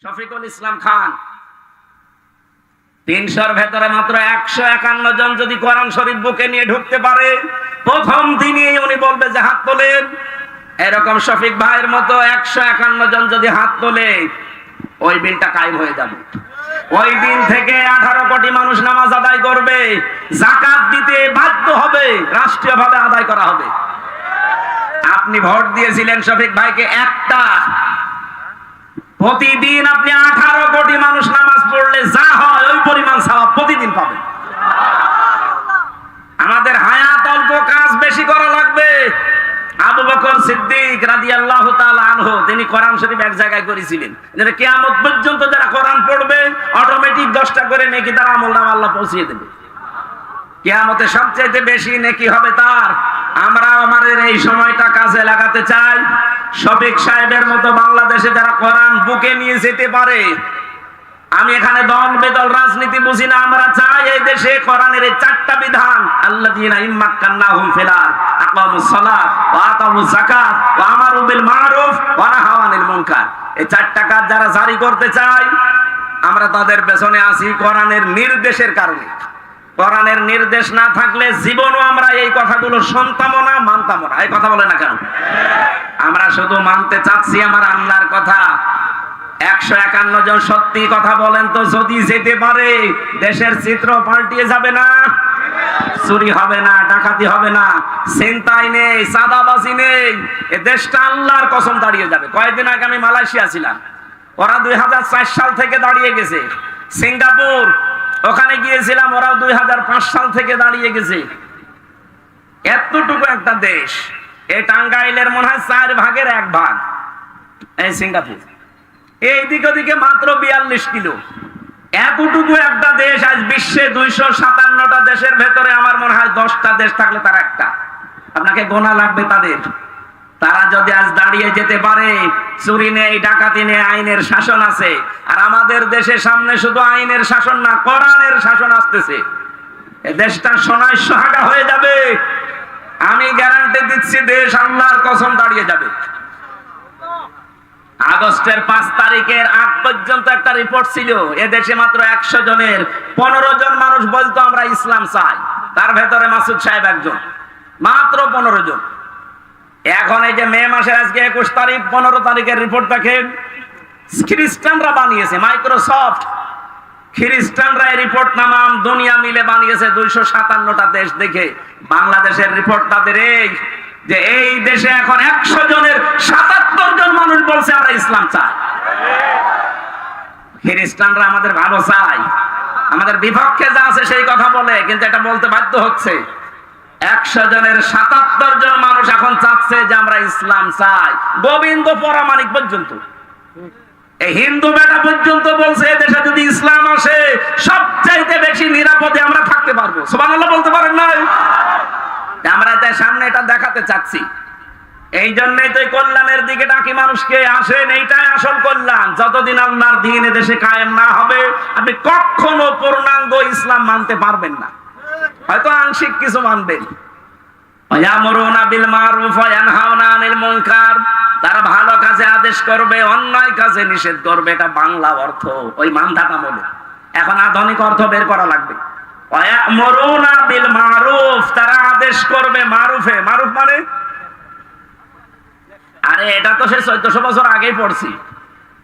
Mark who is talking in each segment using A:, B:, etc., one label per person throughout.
A: শফিকুল ইসলাম খান ৩০০-র ভেতরে মাত্র ১৫১ জন যদি কোরআন শরীফ বুকে নিয়ে ঢুকতে পারে, প্রথম দিনই উনি বলবে যে হাত তোলেন। এরকম শফিক ভাইয়ের মতো ১৫১ জন যদি হাত তোলে, ওই বিলটা কায়েম হয়ে যাবে। ওই দিন থেকে ১৮ কোটি মানুষ নামাজ আদায় করবে, যাকাত দিতে বাধ্য হবে, রাষ্ট্রীয়ভাবে আদায় করা হবে। আপনি ভোট দিয়েছিলেন শফিক ভাইকে একটা, প্রতিদিন আপনি 18 কোটি মানুষ নামাজ পড়লে যা হয় ওই পরিমাণ সওয়াব প্রতিদিন পাবেন। আমাদের হায়াত অল্প, কাজ বেশি করা লাগবে। আবু বকর সিদ্দিক রাদিয়াল্লাহু তাআলা আনহু তিনি কোরআন শরীফ এক জায়গায় করেছিলেন, যে কিয়ামত পর্যন্ত যারা কোরআন পড়বে অটোমেটিক 10টা করে নেকি তার আমলনামা আল্লাহ পৌঁছিয়ে দেবে। কিয়ামতে সবচেয়ে বেশি নেকি হবে তার। আমরা আমাদের এই সময়টা কাজে লাগাতে চাই। শফিক সাহেবের মতো বাংলাদেশে যারা কোরআন বুকে নিয়ে যেতে পারে, আমি এখানে দল বেদল রাজনীতি বুঝি না। আমরা চাই এই দেশে কোরআনের এই 4টা বিধান, আল্লাযীনা ইম্মাক্কান্নাহুম ফিল আরদ আকামুস সালাত ওয়া আতাউজ যাকাত ওয়া আমারু বিল মারুফ ওয়া নাহাউ আনিল মুনকার, এই 4টা কাজ যারা জারি করতে চায়, আমরা তাদের পেছনে আছি কোরআনের নির্দেশের কারণে। কোরআনের নির্দেশ না থাকলে জীবনও আমরা এই কথাগুলো শুনতামও না, মানতামও না। এই কথা বলে না কেন? আমরা শুধু মানতে চাচ্ছি আমার আল্লাহর কথা। ১৫১ জন সত্যি কথা বলেন তো, যদি যেতে পারে দেশের চিত্র পাল্টিয়ে যাবে না? চুরি হবে না, ডাকাতি হবে না, ছিনতাই নেই, চাঁদাবাজি নেই, এ দেশটা আল্লাহর কসম দাঁড়িয়ে যাবে। কয়েকদিন আগে আমি মালয়েশিয়া ছিলাম, ওরা ২০০৪ সাল থেকে দাঁড়িয়ে গেছে। সিঙ্গাপুর ওখানে গিয়েছিলাম, ওরাও ২০০৫ সাল থেকে দাঁড়িয়ে গেছে। এতটুকু একটা দেশ, এই টাঙ্গাইলের মনে হয় 4 ভাগের 1 ভাগ এই সিঙ্গাপুর, এই দিক ওদিকে মাত্র ৪২ কিলো। এতটুকু একটা দেশ আজ বিশ্বে ২৫৭টা দেশের ভেতরে আমার মনে হয় 10টা দেশ থাকলে তার একটা। আপনাকে গোনা লাগবে তাদের। তারা যদি আজ দাঁড়িয়ে যেতে পারে, চুরি নেই, ডাকাতি নেই, আইনের শাসন আছে। আর আমাদের দেশের সামনে শুধু আইনের শাসন না, কোরআনের শাসন আসতেছে। এই দেশটা সোনায় সোহাগা হয়ে যাবে। আমি গ্যারান্টি দিচ্ছি, দেশ আল্লাহর কসম দাঁড়িয়ে যাবে। আগস্টের 5 তারিখের আগ পর্যন্ত একটা রিপোর্ট ছিল, এ দেশে মাত্র 100 জনের 15 জন মানুষ বলতো আমরা ইসলাম চাই। তার ভেতরে মাসুদ সাহেব একজন, মাত্র 15 জন। এখন এই যে মে মাসের আজকে 21 তারিখ, 15 তারিখের রিপোর্ট দেখেন, খ্রিস্টানরা বানিয়েছে, মাইক্রোসফট খ্রিস্টানরা এই রিপোর্ট নামাম দুনিয়া মিলে বানিয়েছে 257টা দেশ দেখে। বাংলাদেশের রিপোর্ট তাদের এই যে এই দেশে এখন 100 জনের 77 জন মানুষ বলছে আমরা ইসলাম চাই। খ্রিস্টানরা আমাদের ভালো চাই, আমাদের বিপক্ষে যা আছে সেই কথা বলে, কিন্তু এটা বলতে বাধ্য হচ্ছে। 100 জনের 77 জন মানুষ এখন চাচ্ছে যে আমরা ইসলাম চাই। গোবিন্দ পরামানিক পর্যন্ত, এই হিন্দু বেটা পর্যন্ত বলছে এদেশে যদি ইসলাম আসে সবচাইতে বেশি নিরাপদে আমরা থাকতে পারবো। সুবহানাল্লাহ বলতে পারেন না? আমরা তাই সামনে এটা দেখাতে চাচ্ছি। এই জন্যই তো কল্যাণের দিকে ডাকি মানুষকে, আসেন, এইটাই আসল কল্যাণ। যতদিন আল্লাহর দ্বীন এদেশে কায়েম না হবে, আপনি কখনো পূর্ণাঙ্গ ইসলাম মানতে পারবেন না। হয়তো আংশিক কিছু মানবেন। ইয়ামুরুনা বিল মারুফ ওয়া ইয়ানহাউনা আনিল মুনকার, তারা ভালো কাজে আদেশ করবে, অন্যায় কাজে নিষেধ করবে। এটা বাংলা অর্থ, ওই মানধাতা বলে। এখন আধুনিক অর্থ বের করা লাগবে। ইয়ামুরুনা বিল মারুফ, তারা আদেশ করবে মারুফে। মারুফ মানে, আরে এটা তো সে 1400 বছর আগেই পড়ছি।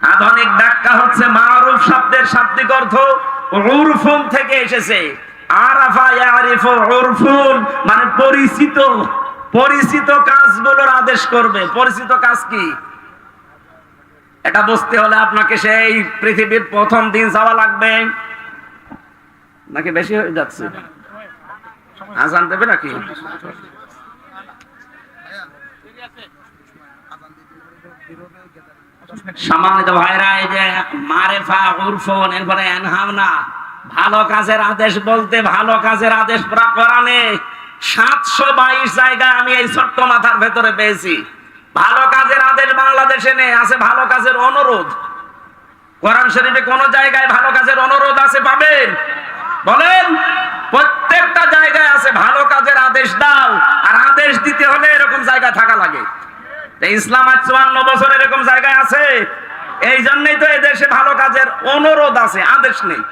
A: আধুনিক ব্যাখ্যা হচ্ছে মারুফ শব্দের শাব্দিক অর্থ উরফুন থেকে এসেছে। আরাফা ইয়ারিফু উরফুন মানে পরিচিত, পরিচিত কাজগুলোর আদেশ করবে। পরিচিত কাজ কি এটা বুঝতে হলে আপনাকে সেই পৃথিবীর প্রথম দিন যাওয়া লাগবে। নাকি বেশি হয়ে যাচ্ছে? আজান দেবে নাকি? সম্মানিত ভাইরা, এই যে মারেফা উরফুন, এরপরে আনহাউনা, ভালো কাজের আদেশ বলতে ভালো কাজের আদেশ কোরআনে 722 জায়গায় আমি এই ছোট্ট মাথার ভেতরে পেয়েছি। ভালো কাজের আদেশ বাংলাদেশে নেই, আছে ভালো কাজের অনুরোধ। কোরআন শরীফে কোন জায়গায় ভালো কাজের অনুরোধ আছে পাবেন? বলেন। প্রত্যেকটা জায়গায় আছে ভালো কাজের আদেশ দাও, আর আদেশ দিতে হলে এরকম জায়গায় থাকা লাগে। ইসলাম আজ 54 বছর এরকম জায়গায় আছে। এই জন্যই তো এদেশে ভালো কাজের অনুরোধ আছে, আদেশ নেই।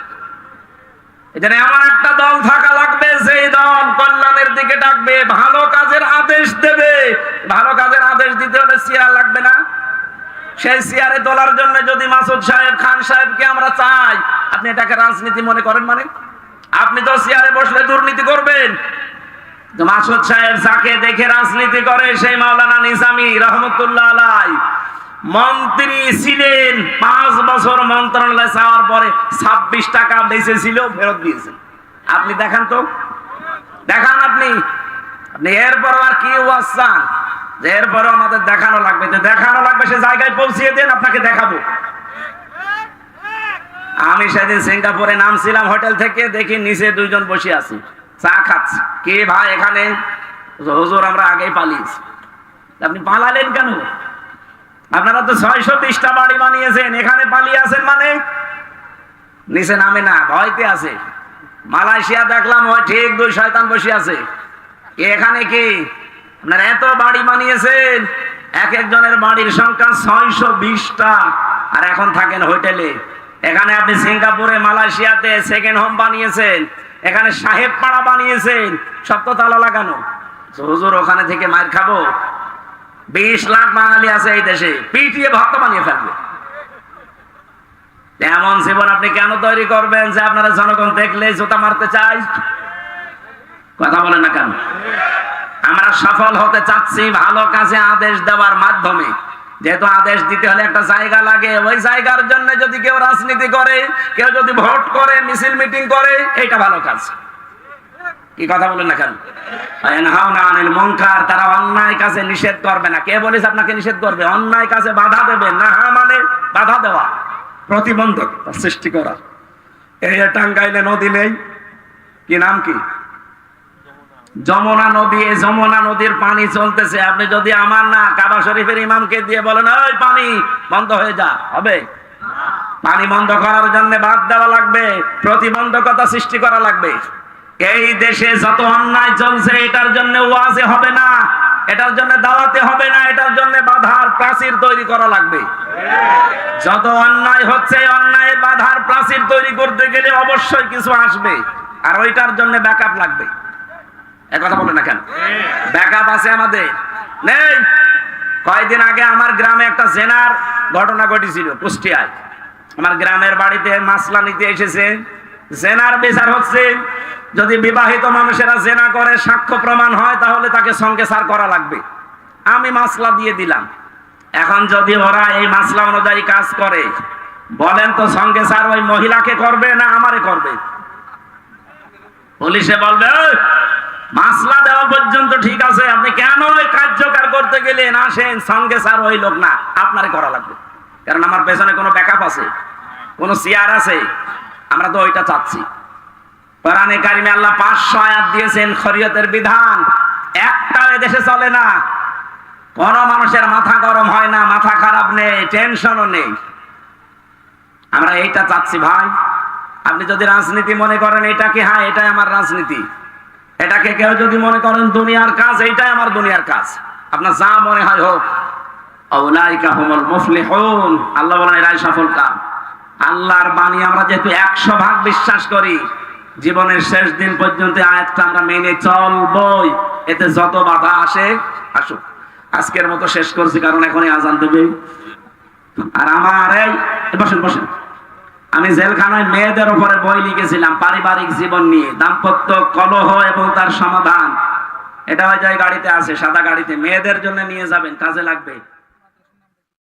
A: এখানে এমন একটা দল থাকা লাগবে, সেই দল কল্যাণের দিকে ডাকবে, ভালো কাজের আদেশ দেবে। ভালো কাজের আদেশ দিতে হলে চেয়ার লাগবে না? সেই চেয়ারে তোলার জন্য যদি মাসুদ সাহেব, খান সাহেবকে আমরা চাই, আপনি এটাকে রাজনীতি মনে করেন? মানে আপনি তো চেয়ারে বসলে দুর্নীতি করবেন। মাসুদ সাহেব যাকে দেখে রাজনীতি করে সেই মাওলানা নিজামী রহমতুল্লাহ আলাইহি মন্ত্রী ছিলেন, 5 বছর মন্ত্রণালয়ে যাওয়ার পরে 26 টাকা বেঁচেছিল, ফেরত দিয়েছেন। আপনি দেখান তো, দেখান আপনি। এরপর আর কি ওয়াজ চান? যে এরপরে আমাদের দেখানো লাগবে, যে দেখানো লাগবে সে জায়গায় পৌঁছিয়ে দেন, আপনাকে দেখাবো। আমি সেদিন সিঙ্গাপুরে নামছিলাম হোটেল থেকে, দেখি নিচে 2 জন বসে আছে, চা খাচ্ছে। কে ভাই এখানে? হুজুর আমরা আগেই পালিয়েছি। আপনি পালালেন কেন? আপনারা তো 620টা বাড়ি বানিয়েছেন, এখানে পালিয়ে আছেন মানে? নিচে নামে না, ভয়তে আছে। মালয়েশিয়া দেখলাম ওই ঠিক 2 শয়তান বসে আছে। এখানে কি আপনারা এত বাড়ি বানিয়েছেন? এক একজনের বাড়ির সংখ্যা 620টা, আর এখন থাকেন হোটেলে। এখানে আপনি সিঙ্গাপুরে, মালয়েশিয়াতে সেকেন্ড হোম বানিয়েছেন, এখানে সাহেব পাড়া বানিয়েছেন, সব তো তালা লাগানো। হুজুর ওখানে থেকে মার খাবো? 20 লাখ বাঙালি আছে এই দেশে, পিটিয়ে ভক্ত বানিয়ে ফেলবে। এমন জীবন আপনি কেন তৈরি করবেন যে আপনারা জনগণ দেখলে জুতা মারতে চাই? কথা বলেন না কেন? আমরা সফল হতে চাচ্ছি ভালো কাজে আদেশ দেওয়ার মাধ্যমে। যেহেতু আদেশ দিতে হলে একটা জায়গা লাগে, ওই জায়গার জন্য যদি কেউ রাজনীতি করে, কেউ যদি ভোট করে, মিছিল মিটিং করে, এটা ভালো কাজ। কি কথা বলেন না কেন? তারা অন্যায় কাজে নিষেধ করবে না। কে বলেছে আপনাকে নিষেধ করবে? অন্যায় কাজে বাধা দেবে না, মানে বাধা দেওয়া, প্রতিবন্ধক সৃষ্টি করা। এই টাঙ্গাইলে নদী নেই, কি নাম কি? যমুনা নদী। এই যমুনা নদীর পানি চলতেছে, আপনি যদি আমার না কাবা শরীফের ইমামকে দিয়ে বলেন ওই পানি বন্ধ হয়ে যা, হবে? পানি বন্ধ করার জন্য বাদ দেওয়া লাগবে, প্রতিবন্ধকতা সৃষ্টি করা লাগবে। এই দেশে যত অন্যায় চলছে এটার জন্য ওয়াজে হবে না, এটার জন্য দাওয়াতে হবে না, এটার জন্য বাধার প্রাচীর তৈরি করা লাগবে। যত অন্যায় হচ্ছে, অন্যায়ের বাধার প্রাচীর তৈরি করতে গেলে অবশ্যই কিছু আসবে, আর ওইটার জন্য ব্যাকআপ লাগবে। কথা বলে না কেন? ব্যাকআপ আছে আমাদের? নেই। কয়েকদিন আগে আমার গ্রামে একটা জেনার ঘটনা ঘটেছিল কুষ্টিয়ায়। আমার গ্রামের বাড়িতে মাসলা নিতে এসেছে, জেনার বিচার হচ্ছে। যদি বিবাহিত মানুষেরা জেনা করে সাক্ষ্য প্রমাণ হয় তাহলে তাকে সঙ্গে সার করা লাগবে। আমি মাসলা দিয়ে দিলাম। এখন যদি ওরা এই মাসলা অনুযায়ী কাজ করে, বলেন তো সঙ্গে সার ওই মহিলাকে করবে না আমারে করবে? পুলিশে বলবে মাসলা দেওয়া পর্যন্ত ঠিক আছে, আপনি কেন ওই কার্যকর করতে গেলেন? আসেন, সঙ্গে সার ওই লোক না, আপনারে করা লাগবে। কারণ আমার পেছনে কোনো ব্যাকআপ আছে, কোনো চেয়ার আছে। আমরা তো ওইটা চাচ্ছি। কোরআনে কারিমে আল্লাহ 500 আয়াত দিয়েছেন শরীয়তের বিধান, একটা এদেশে চলে না। কোন মানুষের মাথা গরম হয় না, মাথা খারাপ নেই, টেনশনও নেই। আমরা এইটা চাচ্ছি ভাই। আপনি যদি রাজনীতি মনে করেন এটাকে, হ্যাঁ এটাই আমার রাজনীতি, এটাকে কেউ যদি মনে করেন দুনিয়ার কাজ, এইটাই আমার দুনিয়ার কাজ, আপনার যা মনে হয় হোক। আউলাইকা হুমুল মুফলিহুন, আল্লাহ বলেন এরাই সফল কাম। আল্লাহর বাণী আমরা যেহেতু 100% বিশ্বাস করি, জীবনের শেষ দিন পর্যন্ত আয়াতটা আমরা মেনে চলবই। এতে যত বাধা আসে আসুক। আজকের মতো শেষ করছি, কারণ এখনই আজান দেবে। আর আমার এই বসেন বসেন, আমি জেলখানায় মেয়েদের উপরে বই লিখেছিলাম, পারিবারিক জীবন নিয়ে, দাম্পত্য কলহ এবং তার সমাধান। এটা ওই যে গাড়িতে আছে, সাদা গাড়িতে, মেয়েদের জন্য নিয়ে যাবেন, কাজে লাগবে।